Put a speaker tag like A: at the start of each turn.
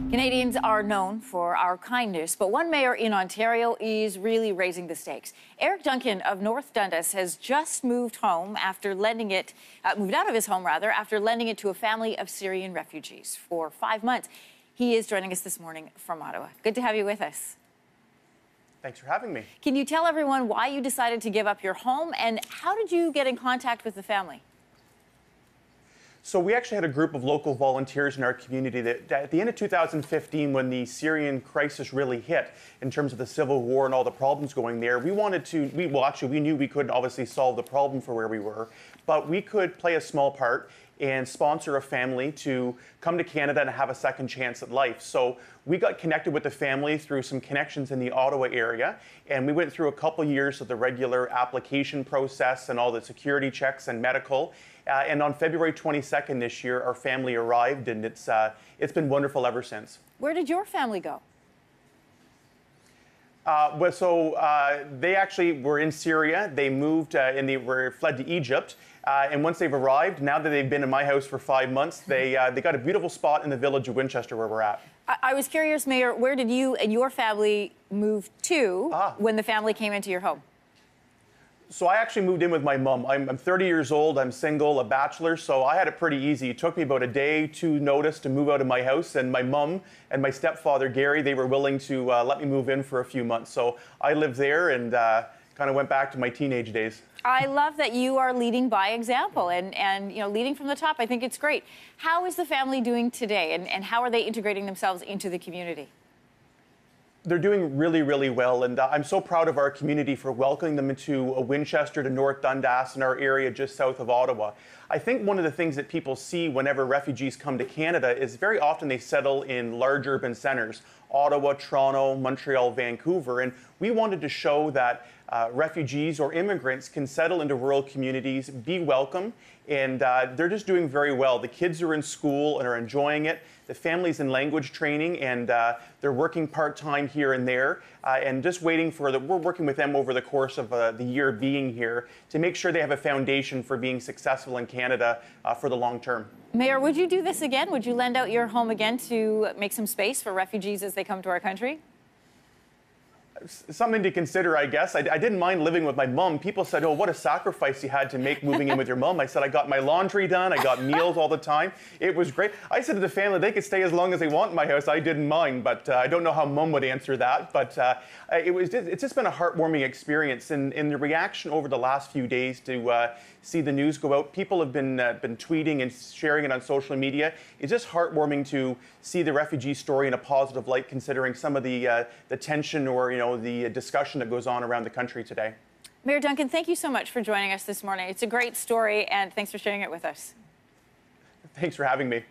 A: Canadians are known for our kindness, but one mayor in Ontario is really raising the stakes. Eric Duncan of North Dundas has just moved out of his home after lending it to a family of Syrian refugees for 5 months. He is joining us this morning from Ottawa. Good to have you with us.
B: Thanks for having me.
A: Can you tell everyone why you decided to give up your home and how did you get in contact with the family?
B: So we actually had a group of local volunteers in our community that at the end of 2015, when the Syrian crisis really hit in terms of the civil war and all the problems going there, we knew we couldn't obviously solve the problem for where we were, but we could play a small part and sponsor a family to come to Canada and have a second chance at life. So we got connected with the family through some connections in the Ottawa area, and we went through a couple years of the regular application process and all the security checks and medical. And on February 22nd this year, our family arrived, and it's been wonderful ever since.
A: Where did your family go?
B: They actually were in Syria. They moved and they fled to Egypt. And once they've arrived, now that they've been in my house for 5 months, they got a beautiful spot in the village of Winchester where we're at.
A: I was curious, Mayor, where did you and your family move to when the family came into your home?
B: So I actually moved in with my mom. I'm 30 years old, I'm single, a bachelor, so I had it pretty easy. It took me about a day to notice to move out of my house, and my mom and my stepfather, Gary, they were willing to let me move in for a few months. So I lived there and kind of went back to my teenage days.
A: I love that you are leading by example and leading from the top. I think it's great. How is the family doing today, and how are they integrating themselves into the community?
B: They're doing really, really well, and I'm so proud of our community for welcoming them into Winchester to North Dundas in our area just south of Ottawa. I think one of the things that people see whenever refugees come to Canada is very often they settle in large urban centres, Ottawa, Toronto, Montreal, Vancouver, and we wanted to show that refugees or immigrants can settle into rural communities, be welcome, and they're just doing very well. The kids are in school and are enjoying it. The family's in language training, and they're working part-time here and there, and just waiting for we're working with them over the course of the year being here to make sure they have a foundation for being successful in Canada for the long term.
A: Mayor, would you do this again? Would you lend out your home again to make some space for refugees as they come to our country?
B: Something to consider, I guess. I didn't mind living with my mom. People said, oh, what a sacrifice you had to make moving in with your mom. I said, I got my laundry done. I got meals all the time. It was great. I said to the family, they could stay as long as they want in my house. I didn't mind, but I don't know how mom would answer that. But it's just been a heartwarming experience. And the reaction over the last few days to see the news go out, people have been tweeting and sharing it on social media. It's just heartwarming to see the refugee story in a positive light, considering some of the tension or, the discussion that goes on around the country today.
A: Mayor Duncan, thank you so much for joining us this morning. It's a great story, and thanks for sharing it with us.
B: Thanks for having me.